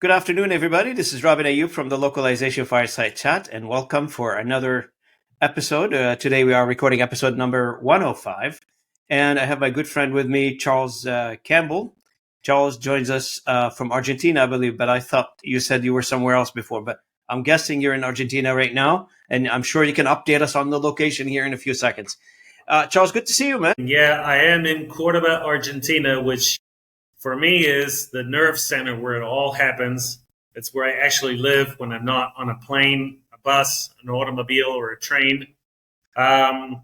Good afternoon, everybody. This is Robin Ayub from the Localization Fireside Chat, and welcome for another episode. Today we are recording episode number 105, and I have my good friend with me, Charles Campbell. Charles joins us from Argentina, I believe, but I thought you said you were somewhere else before, but I'm guessing you're in Argentina right now, and I'm sure you can update us on the location here in a few seconds. Charles, good to see you, man. Yeah, I am in Cordoba, Argentina, which for me is the nerve center where it all happens. It's where I actually live when I'm not on a plane, a bus, an automobile, or a train. But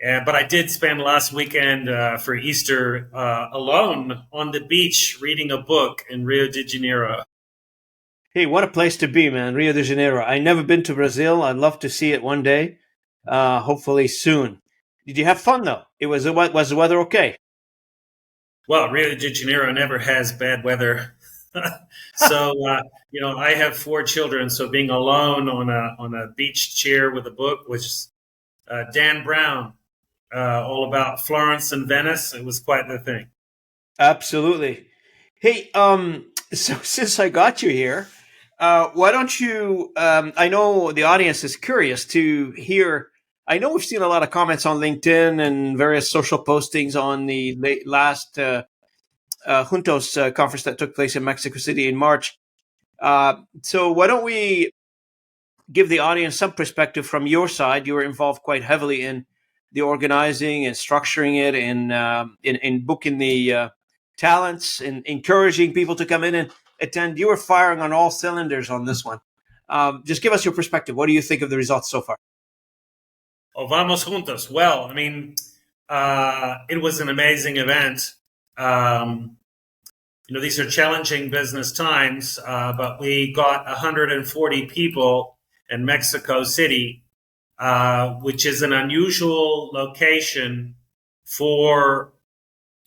I did spend last weekend for Easter alone on the beach reading a book in Rio de Janeiro. Hey, what a place to be, man. Rio de Janeiro. I've never been to Brazil. I'd love to see it one day, hopefully soon. Did you have fun, though? Was the weather okay? Well, Rio de Janeiro never has bad weather. So, I have 4 children. So being alone on a beach chair with a book, which Dan Brown, all about Florence and Venice, it was quite the thing. Absolutely. Hey, so since I got you here, why don't you, I know the audience is curious to hear. I know we've seen a lot of comments on LinkedIn and various social postings on the last Juntos conference that took place in Mexico City in March. So why don't we give the audience some perspective from your side? You were involved quite heavily in the organizing and structuring it, in booking the talents and encouraging people to come in and attend. You were firing on all cylinders on this one. Just give us your perspective. What do you think of the results so far? Oh, Vamos Juntos. Well, it was an amazing event. These are challenging business times, but we got 140 people in Mexico City, which is an unusual location for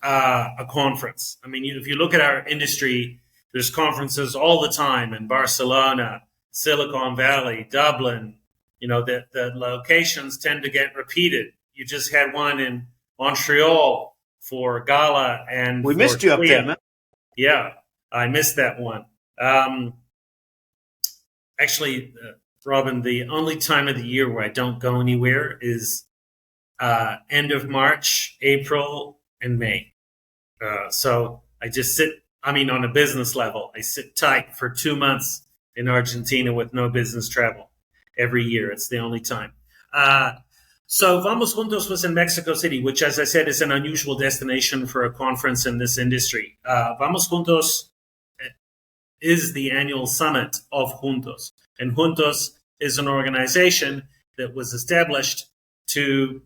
a conference. If you look at our industry, there's conferences all the time in Barcelona, Silicon Valley, Dublin. The locations tend to get repeated. You just had one in Montreal for Gala, and we missed you up there, man. Yeah, I missed that one. Actually, Robin, the only time of the year where I don't go anywhere is end of March, April, and May. So I just sit, on a business level, I sit tight for 2 months in Argentina with no business travel. Every year. It's the only time. So Vamos Juntos was in Mexico City, which, as I said, is an unusual destination for a conference in this industry. Vamos Juntos is the annual summit of Juntos. And Juntos is an organization that was established to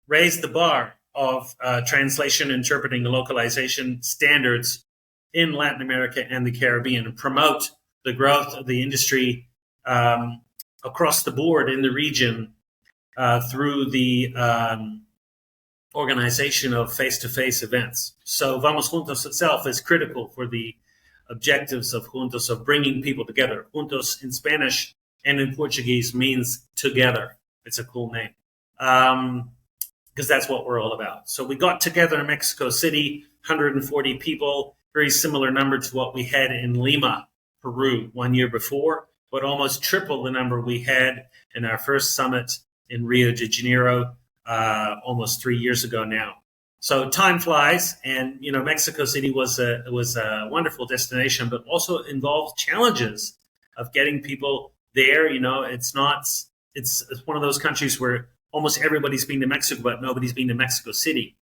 raise the bar of translation, interpreting, and localization standards in Latin America and the Caribbean, and promote the growth of the industry across the board in the region through the organization of face-to-face events. So Vamos Juntos itself is critical for the objectives of Juntos, of bringing people together. Juntos in Spanish and in Portuguese means together. It's a cool name because that's what we're all about. So we got together in Mexico City, 140 people, very similar number to what we had in Lima, Peru 1 year before, but almost triple the number we had in our first summit in Rio de Janeiro almost 3 years ago now. So time flies, and Mexico City was a wonderful destination, but also involved challenges of getting people there. It's one of those countries where almost everybody's been to Mexico, but nobody's been to Mexico City.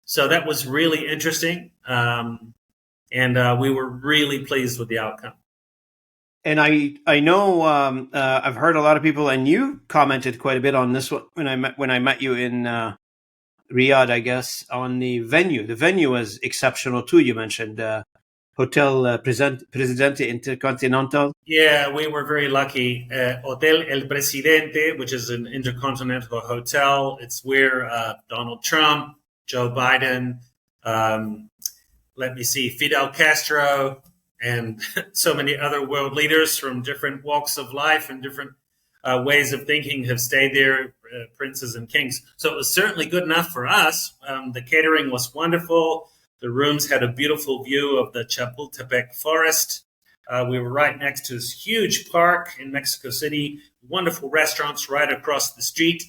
So that was really interesting, and we were really pleased with the outcome. And I know I've heard a lot of people, and you commented quite a bit on this one when I met you in Riyadh, I guess, on the venue. The venue was exceptional too. You mentioned Hotel Presidente Intercontinental. Yeah, we were very lucky. Hotel El Presidente, which is an intercontinental hotel. It's where Donald Trump, Joe Biden, Fidel Castro, and so many other world leaders from different walks of life and different ways of thinking have stayed there, princes and kings. So it was certainly good enough for us. The catering was wonderful. The rooms had a beautiful view of the Chapultepec forest. We were right next to this huge park in Mexico City, wonderful restaurants right across the street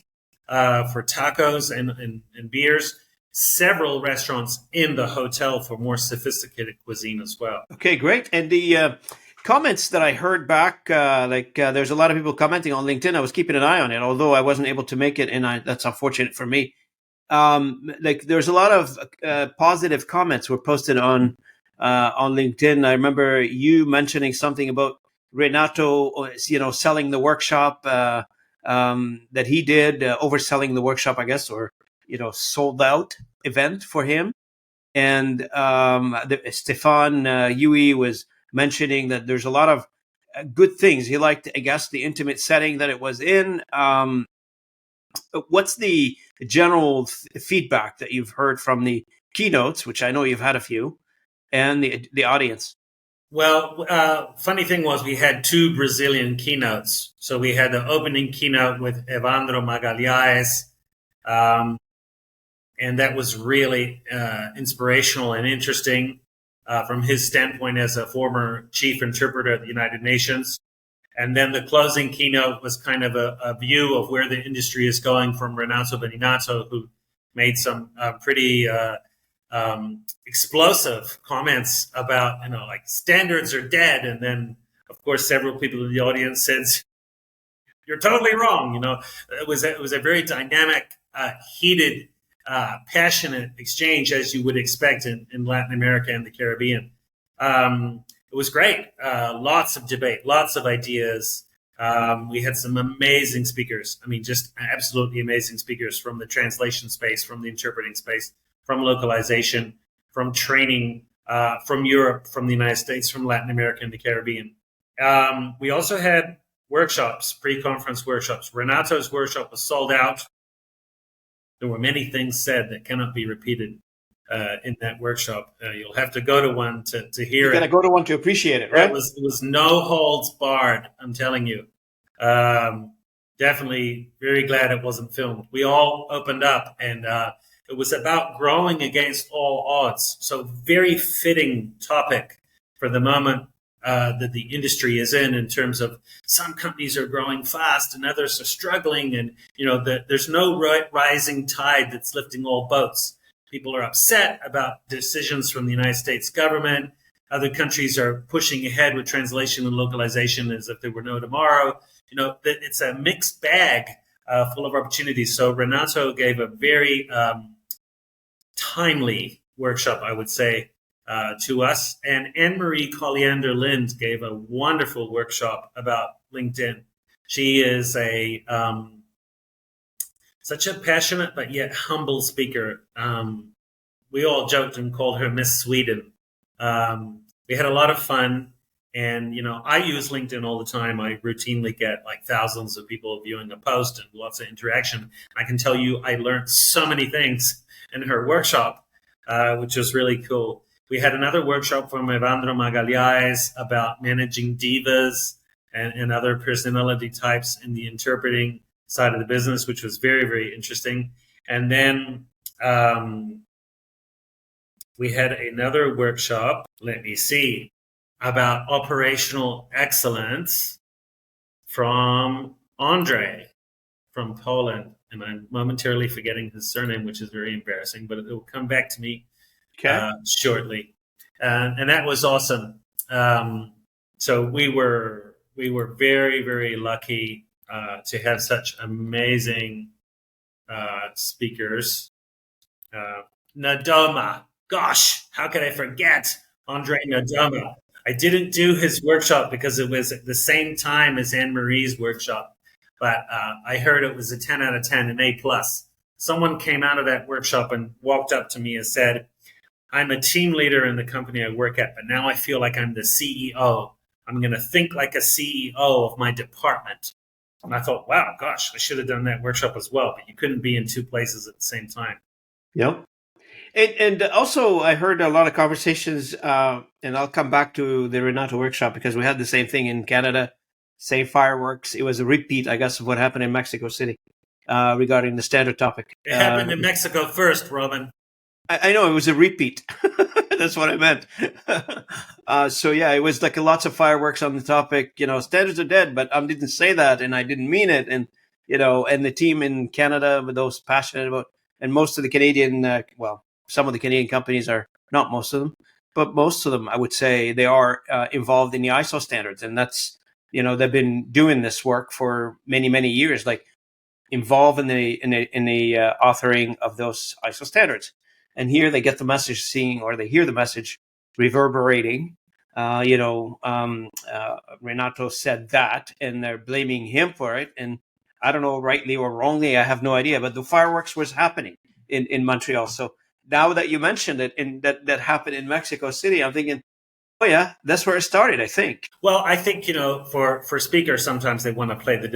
for tacos and beers. Several restaurants in the hotel for more sophisticated cuisine as well. Okay, great. And the comments that I heard back, there's a lot of people commenting on LinkedIn. I was keeping an eye on it, although I wasn't able to make it, and that's unfortunate for me. There's a lot of positive comments were posted on LinkedIn. I remember you mentioning something about Renato, selling the workshop that he did, overselling the workshop, I guess, or sold out event for him. And Stefan Yui was mentioning that there's a lot of good things. He liked, I guess, the intimate setting that it was in. What's the general feedback that you've heard from the keynotes, which I know you've had a few, and the audience? Well, funny thing was we had two Brazilian keynotes. So we had the opening keynote with Evandro Magalhães, and that was really inspirational and interesting from his standpoint as a former chief interpreter at the United Nations. And then the closing keynote was kind of a view of where the industry is going from Renato Beninato, who made some pretty explosive comments about, like standards are dead. And then, of course, several people in the audience said, "You're totally wrong." It was a very dynamic, heated, passionate exchange, as you would expect in Latin America and the Caribbean. It was great. Lots of debate, lots of ideas. We had some amazing speakers. I mean, just absolutely amazing speakers from the translation space, from the interpreting space, from localization, from training, from Europe, from the United States, from Latin America and the Caribbean. We also had workshops, pre-conference workshops. Renato's workshop was sold out. There were many things said that cannot be repeated in that workshop. You'll have to go to one to hear it. You got to go to one to appreciate it, right? It was no holds barred, I'm telling you. Definitely very glad it wasn't filmed. We all opened up, and it was about growing against all odds. So very fitting topic for the moment that the industry is in terms of some companies are growing fast and others are struggling. And, there's no rising tide that's lifting all boats. People are upset about decisions from the United States government. Other countries are pushing ahead with translation and localization as if there were no tomorrow. It's a mixed bag full of opportunities. So Renato gave a very timely workshop, I would say, to us. And Anne-Marie Colliander-Lind gave a wonderful workshop about LinkedIn. She is such a passionate but yet humble speaker. We all joked and called her Miss Sweden. We had a lot of fun. And, I use LinkedIn all the time. I routinely get like thousands of people viewing a post and lots of interaction. I can tell you I learned so many things in her workshop, which was really cool. We had another workshop from Evandro Magalhães about managing divas and other personality types in the interpreting side of the business, which was very, very interesting. And then we had another workshop, about operational excellence from Andre from Poland. And I'm momentarily forgetting his surname, which is very embarrassing, but it will come back to me shortly. And that was awesome. So we were very, very lucky to have such amazing speakers. Nadoma. Gosh, how could I forget Andre Nadoma? I didn't do his workshop because it was at the same time as Anne-Marie's workshop, but I heard it was a 10 out of 10, an A+. Someone came out of that workshop and walked up to me and said, "I'm a team leader in the company I work at, but now I feel like I'm the CEO. I'm going to think like a CEO of my department." And I thought, wow, gosh, I should have done that workshop as well, but you couldn't be in two places at the same time. Yep. And also, I heard a lot of conversations, and I'll come back to the Renato workshop because we had the same thing in Canada, same fireworks. It was a repeat, I guess, of what happened in Mexico City regarding the standard topic. It happened in Mexico first, Robin. I know, it was a repeat. That's what I meant. So yeah, it was like lots of fireworks on the topic. Standards are dead, but I didn't say that, and I didn't mean it. And and the team in Canada, with those passionate about, and most of the Canadian, some of the Canadian companies are not most of them, but most of them, I would say, they are involved in the ISO standards, and that's they've been doing this work for many many years, like involved in the authoring of those ISO standards. And here they get the message they hear the message reverberating. Renato said that, and they're blaming him for it. And I don't know, rightly or wrongly, I have no idea. But the fireworks was happening in Montreal. So now that you mentioned it, and that happened in Mexico City, I'm thinking, oh yeah, that's where it started, I think. Well, I think, for speakers, sometimes they want to play the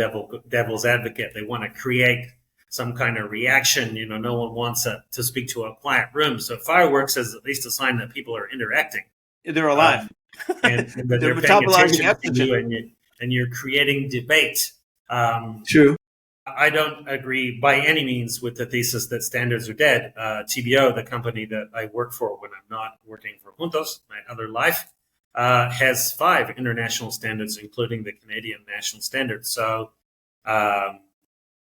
devil's advocate. They want to create some kind of reaction. No one wants to speak to a quiet room. So fireworks is at least a sign that people are interacting. They're alive. And that they're paying attention to you, and you're creating debate. True. I don't agree by any means with the thesis that standards are dead. TBO, the company that I work for when I'm not working for Juntos, my other life, has 5 international standards, including the Canadian national standard. So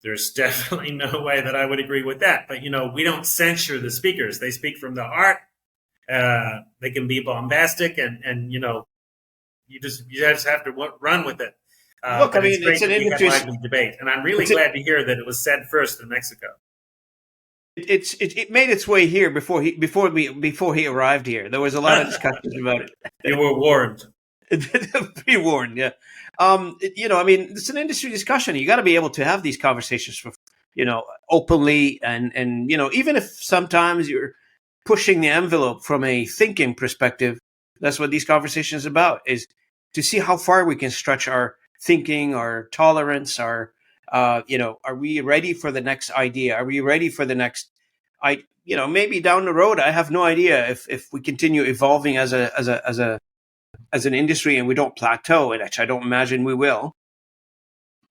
there's definitely no way that I would agree with that. But, we don't censure the speakers. They speak from the heart. They can be bombastic, and you just have to run with it. Look, I mean, it's an industry debate, and I'm really glad to hear that it was said first in Mexico. It made its way here before he arrived here. There was a lot of discussions about it. You were warned. Pre-warned, yeah. I mean, it's an industry discussion. You got to be able to have these conversations, openly, and even if sometimes you're pushing the envelope from a thinking perspective. That's what these conversations are about: is to see how far we can stretch our thinking, our tolerance, are we ready for the next idea? Are we ready for the next, maybe down the road, I have no idea if we continue evolving as an industry and we don't plateau, which I don't imagine we will,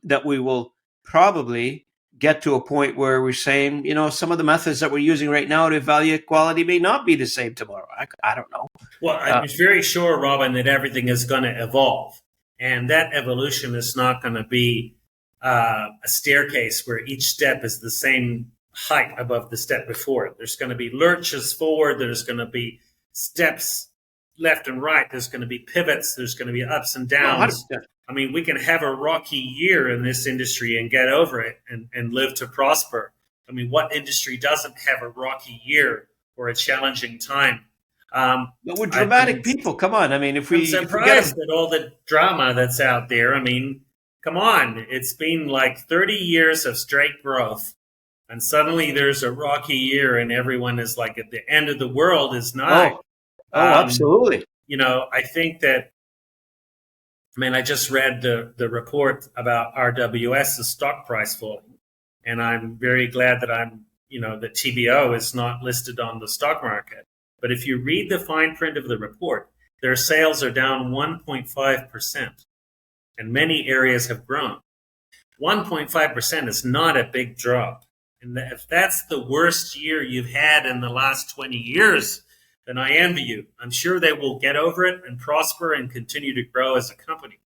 that we will probably get to a point where we're saying, some of the methods that we're using right now to evaluate quality may not be the same tomorrow. I don't know. Well, I'm very sure, Robin, that everything is going to evolve. And that evolution is not going to be a staircase where each step is the same height above the step before it. There's going to be lurches forward. There's going to be steps left and right. There's going to be pivots. There's going to be ups and downs. I mean, we can have a rocky year in this industry and get over it and live to prosper. I mean, what industry doesn't have a rocky year or a challenging time? But we're dramatic people. Come on. I mean, I'm surprised at all the drama that's out there. I mean, come on. It's been like 30 years of straight growth. And suddenly there's a rocky year and everyone is like at the end of the world is not. Oh, absolutely. I think that, I just read the report about RWS's stock price falling. And I'm very glad that that TBO is not listed on the stock market. But if you read the fine print of the report, their sales are down 1.5%, and many areas have grown. 1.5% is not a big drop. And if that's the worst year you've had in the last 20 years, then I envy you. I'm sure they will get over it and prosper and continue to grow as a company.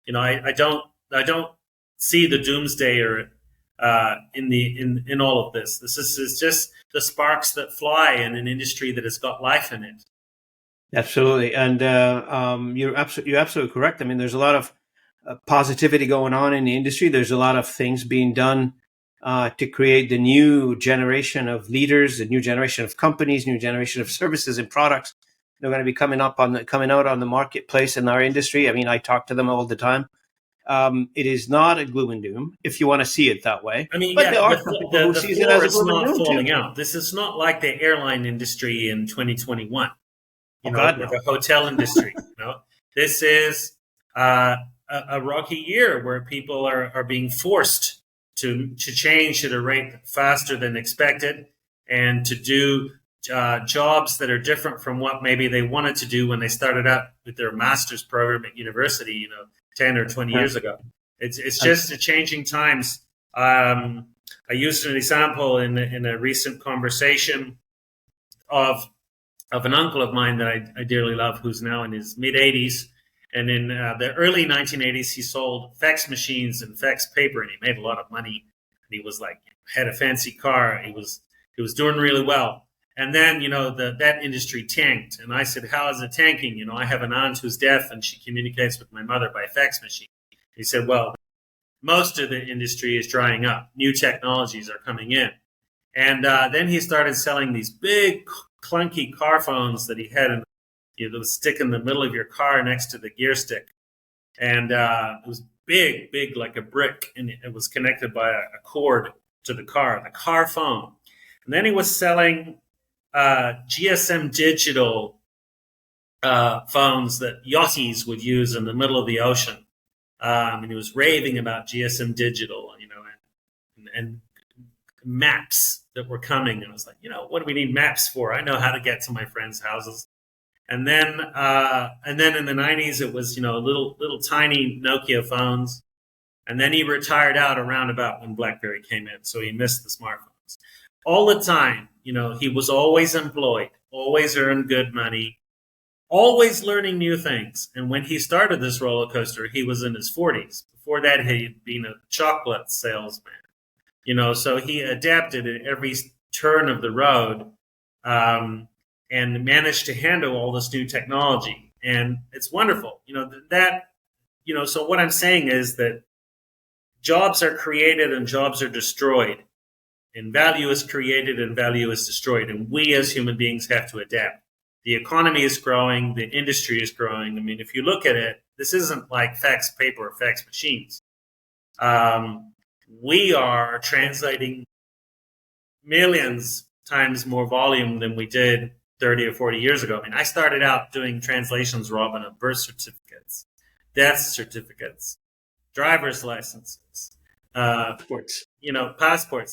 I don't see the doomsdayer in all of this. This is just the sparks that fly in an industry that has got life in it. Absolutely, and you're absolutely correct. I mean, there's a lot of positivity going on in the industry. There's a lot of things being done to create the new generation of leaders, the new generation of companies, new generation of services and products. They're going to be coming out on the marketplace in our industry. I mean, I talk to them all the time. It is not a gloom and doom if you want to see it that way. I mean, but there are people who see it as a gloom and doom falling out. This is not like the airline industry in 2021. With the hotel industry. This is a rocky year where people are being forced to change at a rate faster than expected and to do jobs that are different from what maybe they wanted to do when they started out with their master's program at university, 10 or 20 years ago. It's just a changing times. I used an example in a recent conversation of of an uncle of mine that I dearly love, who's now in his mid 80s. And in the early 1980s, he sold fax machines and fax paper, and he made a lot of money. And he was like, had a fancy car. He was doing really well. And then, that industry tanked. And I said, how is it tanking? I have an aunt who's deaf, and she communicates with my mother by fax machine. He said, well, most of the industry is drying up. New technologies are coming in. And then he started selling these big, clunky car phones that he had that would stick in the middle of your car next to the gear stick. And it was big, like a brick, and it was connected by a cord to the car phone. And then he was selling GSM digital phones that yachties would use in the middle of the ocean. And he was raving about GSM digital, and maps that were coming. And I was like, what do we need maps for? I know how to get to my friends' houses. And then in the 90s, it was, little tiny Nokia phones. And then he retired out around about when BlackBerry came in. So he missed the smartphones. All the time, he was always employed, always earned good money, always learning new things. And when he started this roller coaster, he was in his 40s. Before that, he had been a chocolate salesman. So he adapted at every turn of the road, and managed to handle all this new technology. And it's wonderful, so what I'm saying is that jobs are created and jobs are destroyed, and value is created and value is destroyed. And we as human beings have to adapt. The economy is growing. The industry is growing. I mean, if you look at it, this isn't like fax paper or fax machines. We are translating millions times more volume than we did 30 or 40 years ago. I mean, I started out doing translations, Robin, of birth certificates, death certificates, driver's licenses, passports.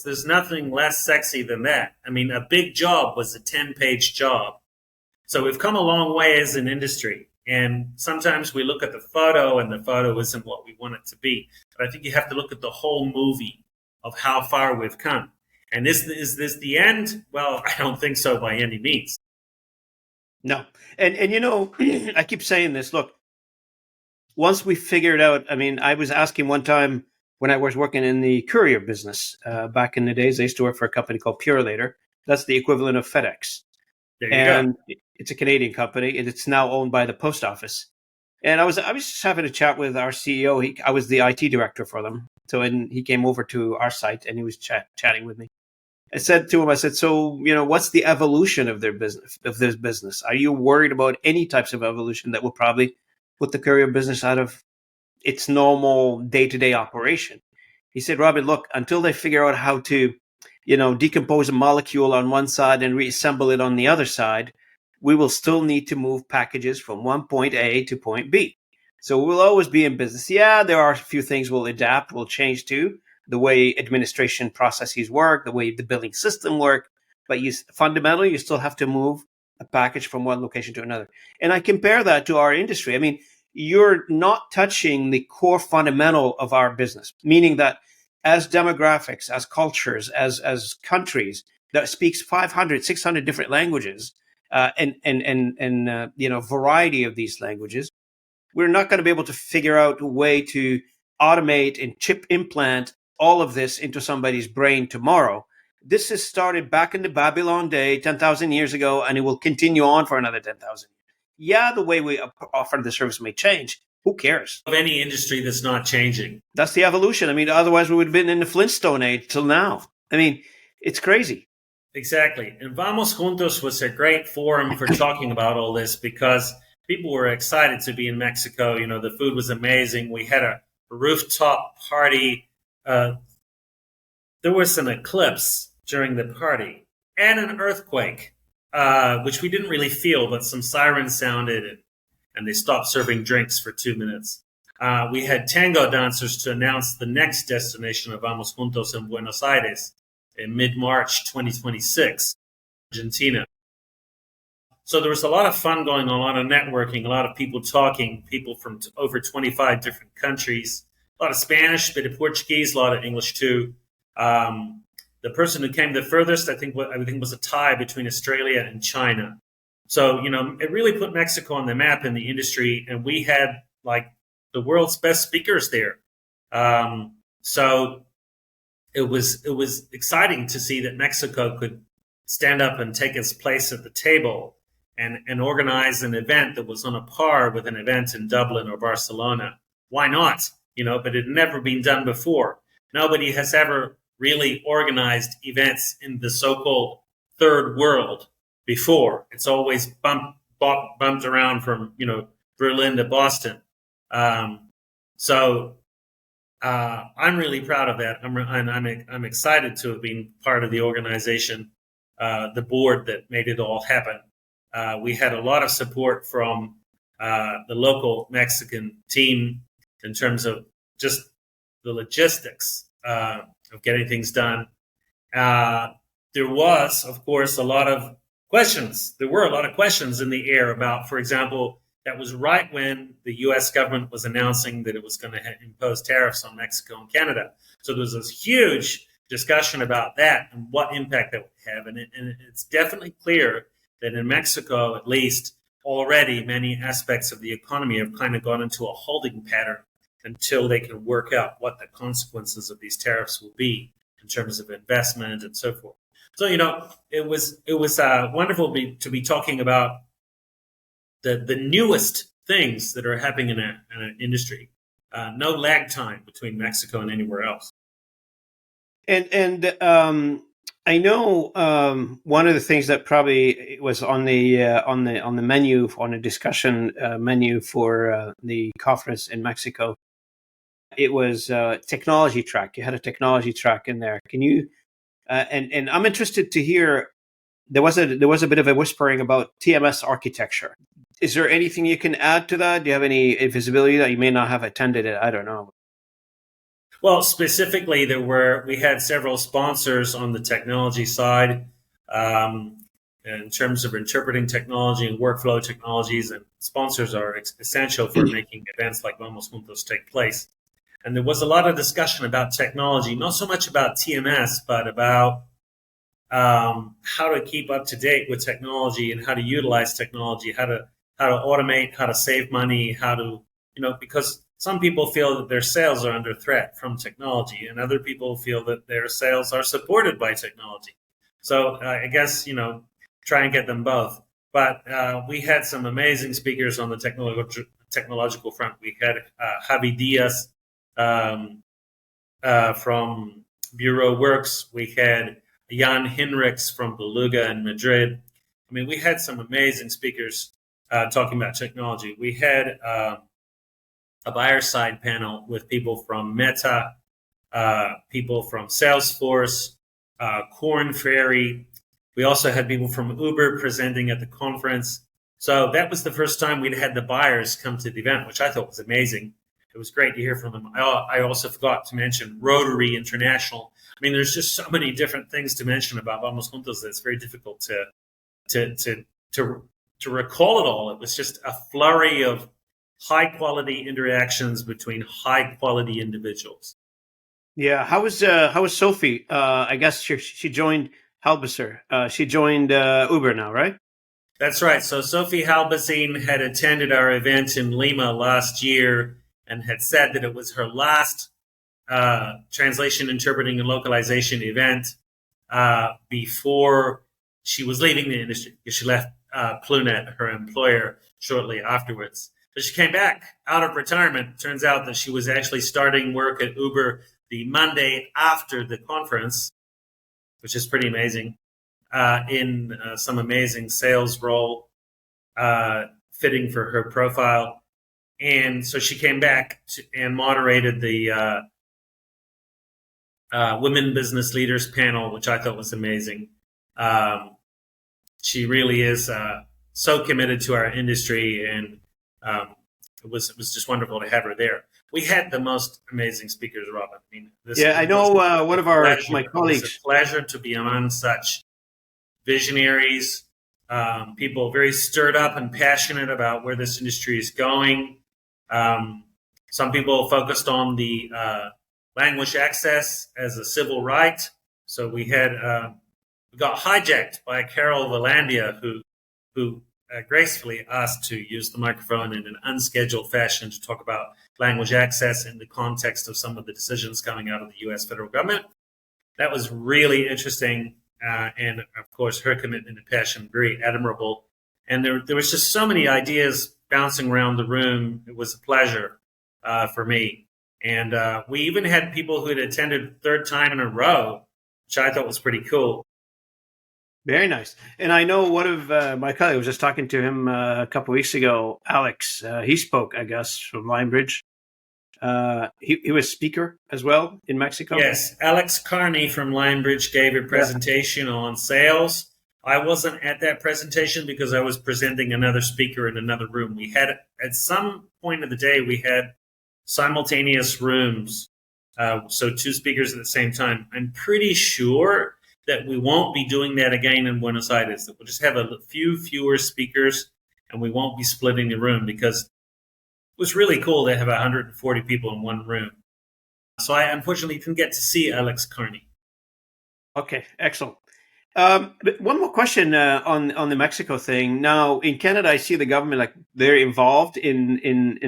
There's nothing less sexy than that. I mean, a big job was a 10-page job. So we've come a long way as an industry. And sometimes we look at the photo, and the photo isn't what we want it to be. But I think you have to look at the whole movie of how far we've come. And is this the end? Well, I don't think so by any means. No. And I keep saying this. Look, once we figured out, I mean, I was asking one time when I was working in the courier business back in the days, I used to work for a company called Purelator. That's the equivalent of FedEx. And it's a Canadian company, and it's now owned by the post office. And I was just having a chat with our CEO. I was the IT director for them. So he came over to our site, and he was chatting with me. I said to him, so, what's the evolution of this business? Are you worried about any types of evolution that will probably put the courier business out of its normal day-to-day operation? He said, Robin, look, until they figure out how to, decompose a molecule on one side and reassemble it on the other side, we will still need to move packages from one point A to point B. So we'll always be in business. Yeah, there are a few things we'll adapt, we'll change to, the way administration processes work, the way the billing system work. But fundamentally, you still have to move a package from one location to another. And I compare that to our industry. I mean, you're not touching the core fundamental of our business, meaning that as demographics, as cultures, as countries that speaks 500, 600 different languages, and variety of these languages, we're not going to be able to figure out a way to automate and chip implant all of this into somebody's brain tomorrow. This has started back in the Babylon day, 10,000 years ago, and it will continue on for another 10,000 years. Yeah, the way we offer the service may change. Who cares? Of any industry that's not changing. That's the evolution. I mean, otherwise we would have been in the Flintstone age till now. I mean, it's crazy. Exactly. And Vamos Juntos was a great forum for talking about all this because people were excited to be in Mexico. The food was amazing. We had a rooftop party. There was an eclipse during the party and an earthquake, which we didn't really feel, but some sirens sounded and they stopped serving drinks for 2 minutes. We had tango dancers to announce the next destination of Vamos Juntos in Buenos Aires in mid-March 2026, Argentina. So there was a lot of fun going on, a lot of networking, a lot of people talking, people from over 25 different countries, a lot of Spanish, a bit of Portuguese, a lot of English too. The person who came the furthest, I think was a tie between Australia and China. So, it really put Mexico on the map in the industry, and we had like the world's best speakers there. So it was exciting to see that Mexico could stand up and take its place at the table and organize an event that was on a par with an event in Dublin or Barcelona. Why not? But it had never been done before. Nobody has ever really organized events in the so-called third world before. It's always bumped around from, Berlin to Boston. So I'm really proud of that. I'm excited to have been part of the organization, the board that made it all happen. We had a lot of support from the local Mexican team in terms of just the logistics of getting things done. There was, of course, a lot of questions. There were a lot of questions in the air about, for example, that was right when the U.S. government was announcing that it was going to impose tariffs on Mexico and Canada. So there was this huge discussion about that and what impact that would have. And it's definitely clear that in Mexico, at least, already many aspects of the economy have kind of gone into a holding pattern until they can work out what the consequences of these tariffs will be in terms of investment and so forth. So, it was wonderful to be talking about the newest things that are happening in an industry. No lag time between Mexico and anywhere else. And I know one of the things that probably was on the menu, on the discussion menu for the conference in Mexico, it was technology track. You had a technology track in there. Can you? And I'm interested to hear. There was a bit of a whispering about TMS architecture. Is there anything you can add to that? Do you have any visibility that you may not have attended it? I don't know. Well, specifically, we had several sponsors on the technology side in terms of interpreting technology and workflow technologies, and sponsors are essential for making events like Vamos Juntos take place. And there was a lot of discussion about technology, not so much about TMS, but about how to keep up to date with technology and how to utilize technology, how to automate, how to save money, how to, because some people feel that their sales are under threat from technology, and other people feel that their sales are supported by technology. So I guess, try and get them both. But we had some amazing speakers on the technological front. We had Javi Diaz from Bureau Works. We had Jan Hinrichs from Beluga in Madrid. I mean, we had some amazing speakers talking about technology. We had a buyer side panel with people from Meta, people from Salesforce, Korn Ferry. We also had people from Uber presenting at the conference. So that was the first time we'd had the buyers come to the event, which I thought was amazing. It was great to hear from them. I also forgot to mention Rotary International. I mean, there's just so many different things to mention about Vamos Juntos that it's very difficult to recall it all. It was just a flurry of high-quality interactions between high-quality individuals. Yeah, how was Sophie? I guess she joined Halbesser. She joined Uber now, right? That's right. So Sophie Halbesine had attended our event in Lima last year and had said that it was her last translation, interpreting, and localization event before she was leaving the industry, because she left Plunet, her employer, shortly afterwards. So she came back out of retirement. Turns out that she was actually starting work at Uber the Monday after the conference, which is pretty amazing, in some amazing sales role fitting for her profile. And so she came back and moderated the Women Business Leaders panel, which I thought was amazing. She really is so committed to our industry, and it was just wonderful to have her there. We had the most amazing speakers, Robin. I mean, I know one of my colleagues. It's a pleasure to be among such visionaries, people very stirred up and passionate about where this industry is going. Some people focused on the language access as a civil right. So we got hijacked by Carol Valandia, who gracefully asked to use the microphone in an unscheduled fashion to talk about language access in the context of some of the decisions coming out of the U.S. federal government. That was really interesting. And of course, her commitment and passion, very admirable. And there was just so many ideas bouncing around the room. It was a pleasure for me. And we even had people who had attended third time in a row, which I thought was pretty cool. Very nice. And I know one of my colleagues, I was just talking to him a couple of weeks ago, Alex. He spoke, I guess, from Linebridge. He was speaker as well in Mexico. Yes, Alex Carney from Linebridge gave a presentation on sales. I wasn't at that presentation because I was presenting another speaker in another room. We had, at some point of the day, we had simultaneous rooms, so two speakers at the same time. I'm pretty sure that we won't be doing that again in Buenos Aires. We'll just have a few fewer speakers, and we won't be splitting the room because it was really cool to have 140 people in one room. So I unfortunately didn't get to see Alex Carney. Okay, excellent. But one more question on the Mexico thing. Now, in Canada, I see the government, like, they're involved in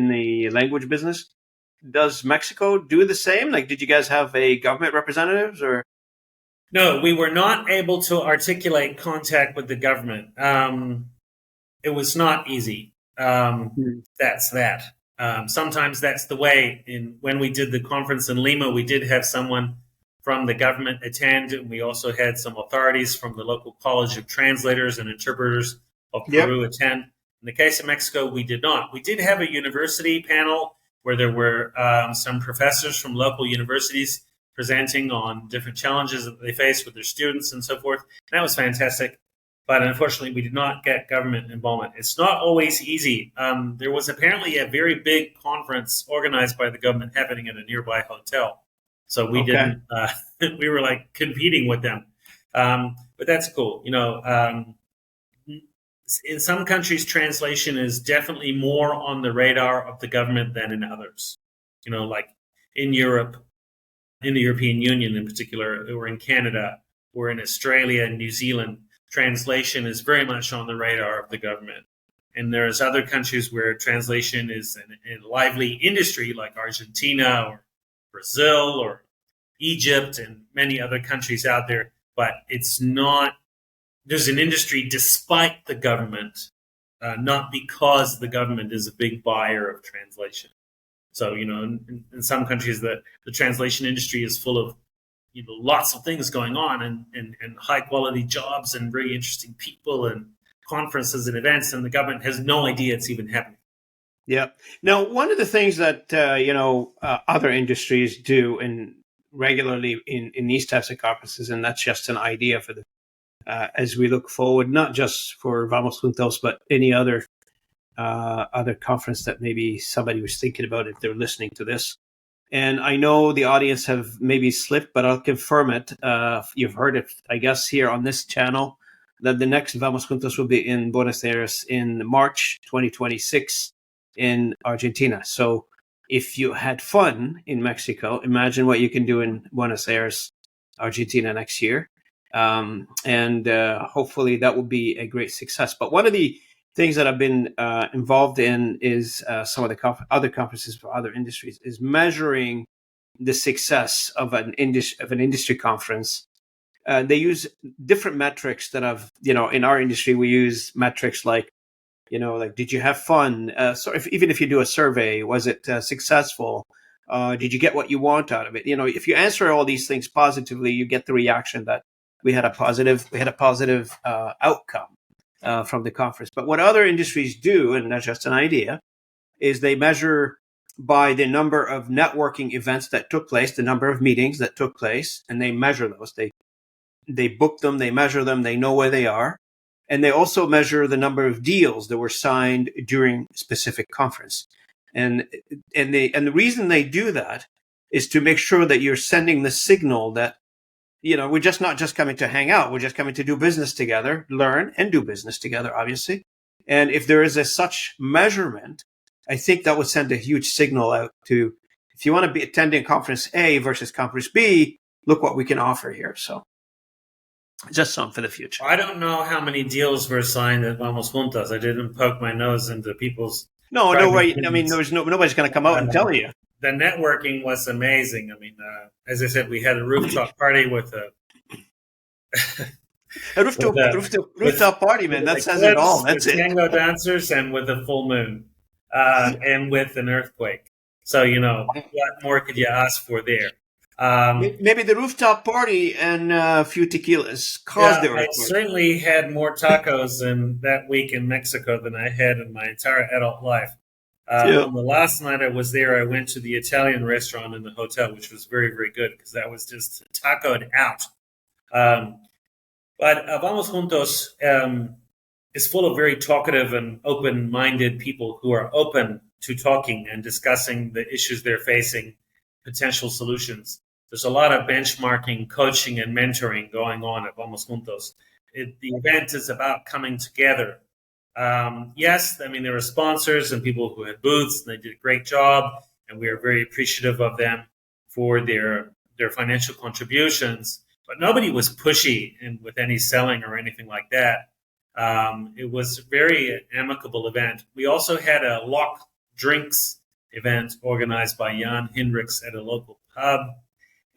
the language business. Does Mexico do the same? Like, did you guys have a government representatives or? No, we were not able to articulate contact with the government. It was not easy. That's that. Sometimes that's the way. When we did the conference in Lima, we did have someone from the government attend, and we also had some authorities from the local College of Translators and Interpreters of Peru attend. In the case of Mexico, we did not. We did have a university panel where there were some professors from local universities presenting on different challenges that they face with their students and so forth. And that was fantastic. But unfortunately, we did not get government involvement. It's not always easy. There was apparently a very big conference organized by the government happening at a nearby hotel. So we didn't, we were like competing with them. But that's cool. You know, in some countries, translation is definitely more on the radar of the government than in others. You know, like in Europe, in the European Union in particular, or in Canada, or in Australia and New Zealand, translation is very much on the radar of the government. And there's other countries where translation is a lively industry, like Argentina or Brazil or Egypt and many other countries out there. But it's not, there's an industry despite the government, not because the government is a big buyer of translation. So, you know, in some countries, the translation industry is full of, you know, lots of things going on and high quality jobs and very interesting people and conferences and events, and the government has no idea it's even happening. Yeah. Now, one of the things that, other industries do and regularly in these types of conferences, and that's just an idea for as we look forward, not just for Vamos Juntos, but any other conference that maybe somebody was thinking about if they're listening to this. And I know the audience have maybe slipped, but I'll confirm it. You've heard it, I guess, here on this channel, that the next Vamos Juntos will be in Buenos Aires in March 2026 in Argentina. So if you had fun in Mexico, imagine what you can do in Buenos Aires, Argentina next year. And hopefully that will be a great success. But one of the things that I've been involved in is some of the other conferences for other industries is measuring the success of an industry conference. They use different metrics that in our industry, we use metrics like, did you have fun? So even if you do a survey, was it successful? Did you get what you want out of it? If you answer all these things positively, you get the reaction that we had a positive outcome from the conference. But what other industries do, and that's just an idea, is they measure by the number of networking events that took place, the number of meetings that took place, and they measure those. They book them, they measure them, they know where they are. And they also measure the number of deals that were signed during a specific conference. And the reason they do that is to make sure that you're sending the signal that, we're just not just coming to hang out. We're just coming to do business together, learn and do business together, obviously. And if there is such measurement, I think that would send a huge signal out to, if you want to be attending conference A versus conference B, look what we can offer here. So Just some for the future. I don't know how many deals were signed at Vamos Juntos. I didn't poke my nose into people's. No, right. I mean, nobody's going to come out and tell you. The networking was amazing. I mean, as I said, we had a rooftop party with a rooftop party, man. That says it all. That's it. Tango dancers and with a full moon and with an earthquake. So, what more could you ask for there? Maybe the rooftop party and a few tequilas caused the earthquake. I certainly had more tacos in that week in Mexico than I had in my entire adult life. On the last night I was there, I went to the Italian restaurant in the hotel, which was very, very good because that was just tacoed out. But Vamos Juntos is full of very talkative and open-minded people who are open to talking and discussing the issues they're facing, potential solutions. There's a lot of benchmarking, coaching, and mentoring going on at Vamos Juntos. The event is about coming together. Yes, I mean, there were sponsors and people who had booths, and they did a great job, and we are very appreciative of them for their financial contributions. But nobody was pushy with any selling or anything like that. It was a very amicable event. We also had a lock drinks event organized by Jan Hendricks at a local pub.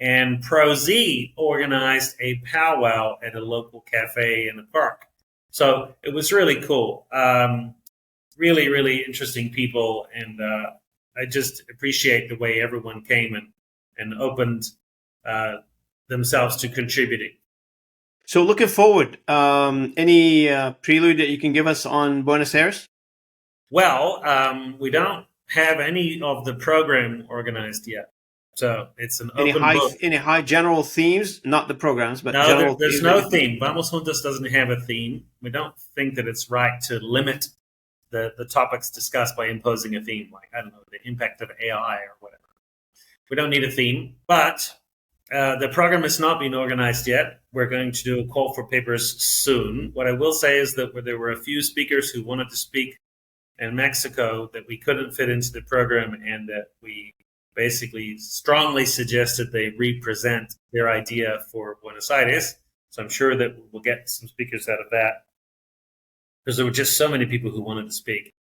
And ProZ organized a powwow at a local cafe in the park. So it was really cool. Really, really interesting people. And I just appreciate the way everyone came and opened themselves to contributing. So looking forward, any prelude that you can give us on Buenos Aires? Well, we don't have any of the program organized yet. So it's an open book. Any high general themes, not the programs, but no, general there's themes? No theme. Vamos Juntos doesn't have a theme. We don't think that it's right to limit the topics discussed by imposing a theme, like, I don't know, the impact of AI or whatever. We don't need a theme, but the program has not been organized yet. We're going to do a call for papers soon. What I will say is that there were a few speakers who wanted to speak in Mexico that we couldn't fit into the program, and that we basically strongly suggested they represent their idea for Buenos Aires. So I'm sure that we'll get some speakers out of that, because there were just so many people who wanted to speak.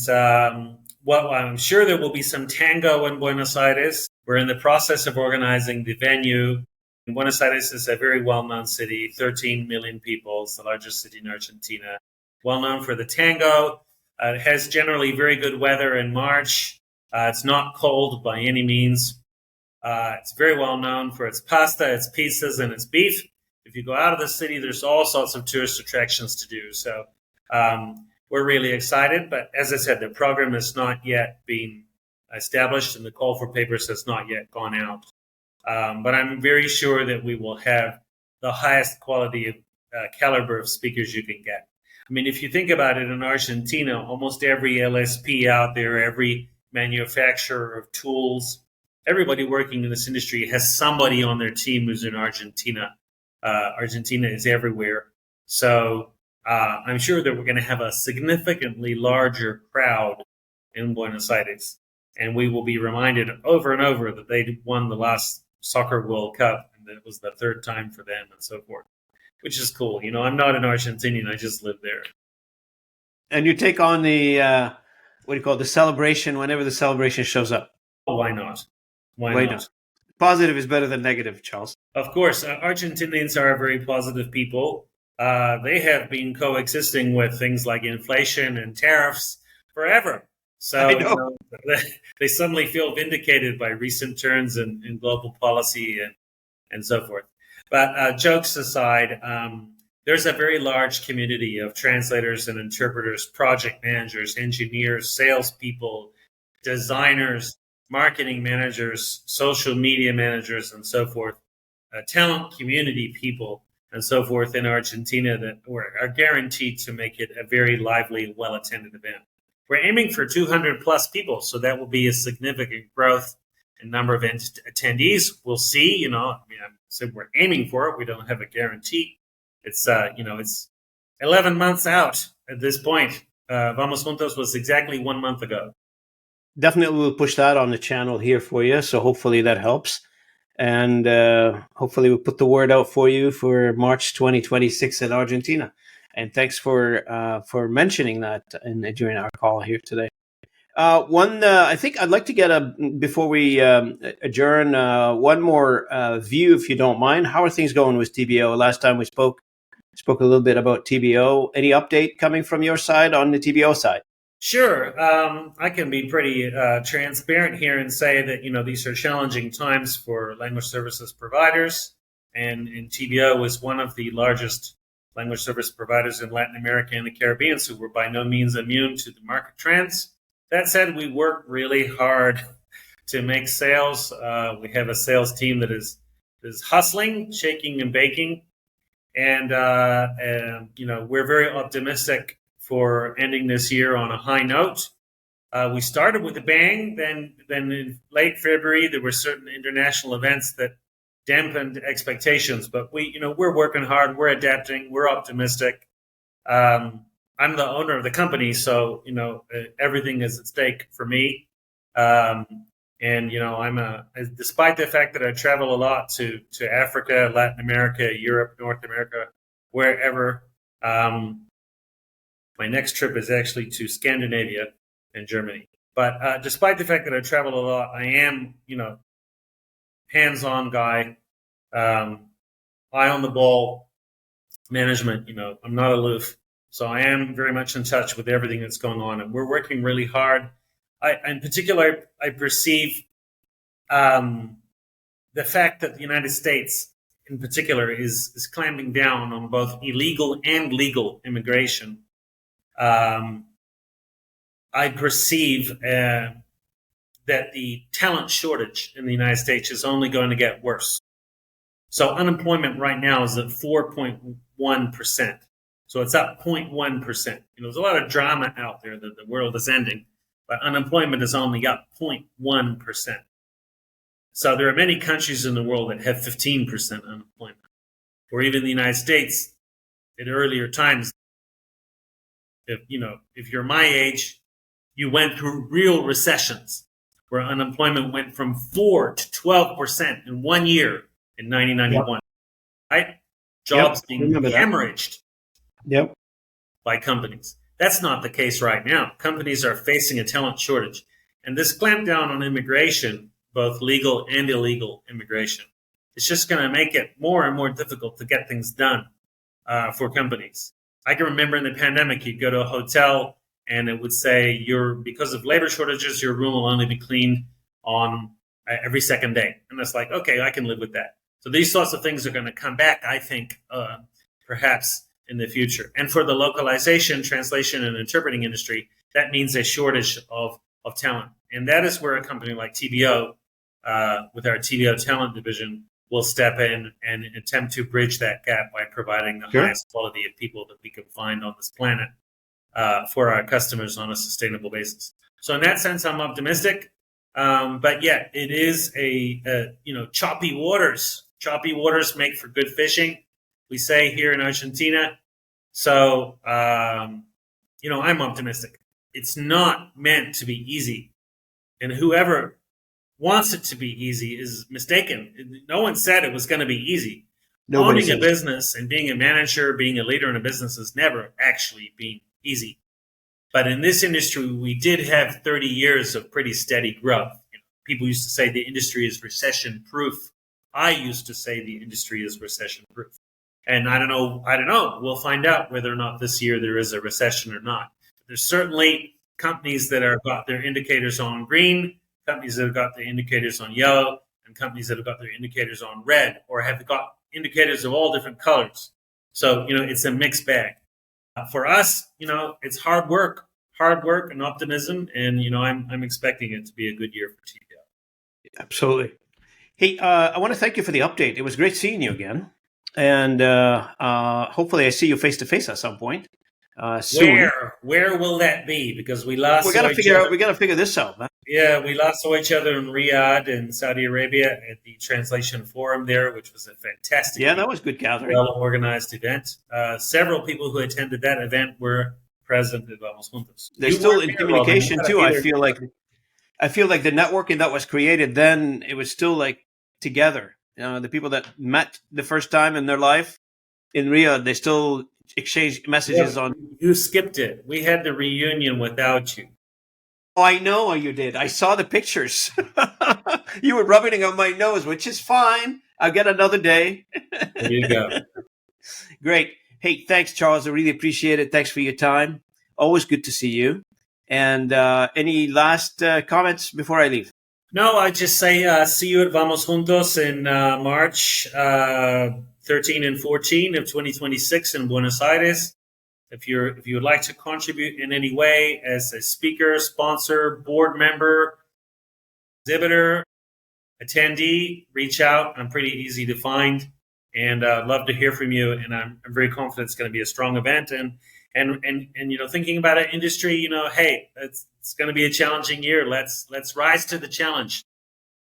Well, I'm sure there will be some tango in Buenos Aires. We're in the process of organizing the venue. Buenos Aires is a very well-known city, 13 million people. It's the largest city in Argentina. Well-known for the tango. It has generally very good weather in March. It's not cold by any means. It's very well known for its pasta, its pizzas, and its beef. If you go out of the city, there's all sorts of tourist attractions to do. So we're really excited. But as I said, the program has not yet been established, and the call for papers has not yet gone out. But I'm very sure that we will have the highest quality caliber of speakers you can get. I mean, if you think about it, in Argentina, almost every LSP out there, every manufacturer of tools, everybody working in this industry has somebody on their team who's in Argentina. Argentina is everywhere. So I'm sure that we're going to have a significantly larger crowd in Buenos Aires. And we will be reminded over and over that they won the last Soccer World Cup, and that it was the third time for them, and so forth, which is cool. You know, I'm not an Argentinian. I just live there. And you take on the, what do you call it, the celebration whenever the celebration shows up. Oh, why not? Why not? Positive is better than negative, Charles. Of course. Argentinians are very positive people. They have been coexisting with things like inflation and tariffs forever. So they suddenly feel vindicated by recent turns in global policy and so forth. But jokes aside, there's a very large community of translators and interpreters, project managers, engineers, salespeople, designers, marketing managers, social media managers, and so forth, talent community people, and so forth in Argentina that are guaranteed to make it a very lively, well-attended event. We're aiming for 200 plus people, so that will be a significant growth in number of attendees. We'll see. You know, I mean, I said we're aiming for it. We don't have a guarantee. It's it's 11 months out at this point. Vamos Juntos was exactly 1 month ago. Definitely, we'll push that on the channel here for you. So hopefully that helps. and hopefully we'll put the word out for you for March 2026 in Argentina. And thanks for mentioning that during our call here today. I think I'd like to get before we adjourn, one more view, if you don't mind. How are things going with TBO? Last time we spoke a little bit about TBO. Any update coming from your side on the TBO side? Sure. I can be pretty transparent here and say that, these are challenging times for language services providers. And TBO is one of the largest language service providers in Latin America and the Caribbean, so we're by no means immune to the market trends. That said, we work really hard to make sales. We have a sales team that is hustling, shaking and baking. And we're very optimistic for ending this year on a high note. We started with a bang. Then in late February, there were certain international events that dampened expectations. But we're working hard. We're adapting. We're optimistic. I'm the owner of the company, so everything is at stake for me. Despite the fact that I travel a lot to Africa, Latin America, Europe, North America, wherever. My next trip is actually to Scandinavia and Germany. But despite the fact that I travel a lot, I am, hands-on guy, eye on the ball management. I'm not aloof. So I am very much in touch with everything that's going on, and we're working really hard. In particular, I perceive the fact that the United States, in particular, is clamping down on both illegal and legal immigration. I perceive that the talent shortage in the United States is only going to get worse. So unemployment right now is at 4.1%. So it's up 0.1%. There's a lot of drama out there that the world is ending, but unemployment is only up 0.1%. So there are many countries in the world that have 15% unemployment, or even the United States at earlier times. If you're my age, you went through real recessions where unemployment went from 4 to 12% in 1 year in 1991. Yep. Right? Jobs being hemorrhaged. Yep. By companies. That's not the case right now. Companies are facing a talent shortage. And this clampdown on immigration, both legal and illegal immigration, it's just going to make it more and more difficult to get things done for companies. I can remember in the pandemic, you'd go to a hotel and it would say, because of labor shortages, your room will only be cleaned on every second day. And it's like, okay, I can live with that. So these sorts of things are going to come back, I think, perhaps in the future. And for the localization, translation, and interpreting industry, that means a shortage of talent. And that is where a company like TBO, with our TBO talent division, will step in and attempt to bridge that gap by providing the highest quality of people that we can find on this planet for our customers on a sustainable basis. So in that sense, I'm optimistic. But yeah, it is choppy waters. Choppy waters make for good fishing, we say here in Argentina. So, I'm optimistic. It's not meant to be easy. And whoever wants it to be easy is mistaken. No one said it was going to be easy. Owning a business and being a manager, being a leader in a business has never actually been easy. But in this industry, we did have 30 years of pretty steady growth. People used to say the industry is recession-proof. I used to say the industry is recession-proof. And I don't know. We'll find out whether or not this year there is a recession or not. There's certainly companies that have got their indicators on green, companies that have got their indicators on yellow, and companies that have got their indicators on red, or have got indicators of all different colors. So, it's a mixed bag. For us, it's hard work and optimism. And, I'm expecting it to be a good year for TBO. Absolutely. Hey, I want to thank you for the update. It was great seeing you again. And hopefully I see you face to face at some point soon. Where will that be? Because we got to figure this out, man. Yeah, we last saw each other in Riyadh in Saudi Arabia at the Translation Forum there, which was a fantastic, that was good gathering, well-organized event. Several people who attended that event were present at Vamos Juntos. They're still in communication too. I feel like the networking that was created then, it was still like together. The people that met the first time in their life in Rio, they still exchange messages on. You skipped it. We had the reunion without you. Oh, I know you did. I saw the pictures. You were rubbing it on my nose, which is fine. I'll get another day. There you go. Great. Hey, thanks, Charles. I really appreciate it. Thanks for your time. Always good to see you. And any last comments before I leave? No, I just say see you at Vamos Juntos in March 13 and 14 of 2026 in Buenos Aires. If you would like to contribute in any way as a speaker, sponsor, board member, exhibitor, attendee, reach out. I'm pretty easy to find, and I'd love to hear from you. And I'm very confident it's going to be a strong event. And thinking about an industry, hey, it's going to be a challenging year. Let's rise to the challenge.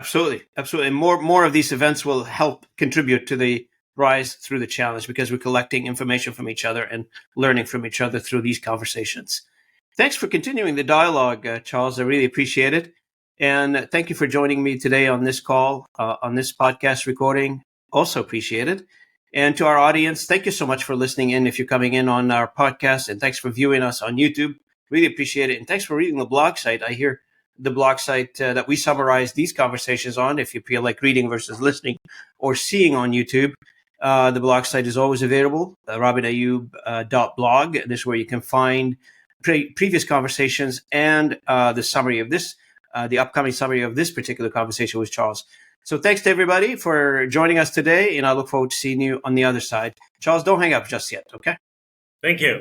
Absolutely. And more of these events will help contribute to the rise through the challenge, because we're collecting information from each other and learning from each other through these conversations. Thanks for continuing the dialogue, Charles. I really appreciate it. And thank you for joining me today on this call, on this podcast recording. Also appreciate it. And to our audience, thank you so much for listening in if you're coming in on our podcast. And thanks for viewing us on YouTube. Really appreciate it. And thanks for reading the blog site. I hear the blog site that we summarize these conversations on, if you feel like reading versus listening or seeing on YouTube. The blog site is always available, robinayoub.blog. This is where you can find previous conversations and the summary of this, the upcoming summary of this particular conversation with Charles. So thanks to everybody for joining us today, and I look forward to seeing you on the other side. Charles, don't hang up just yet, okay? Thank you.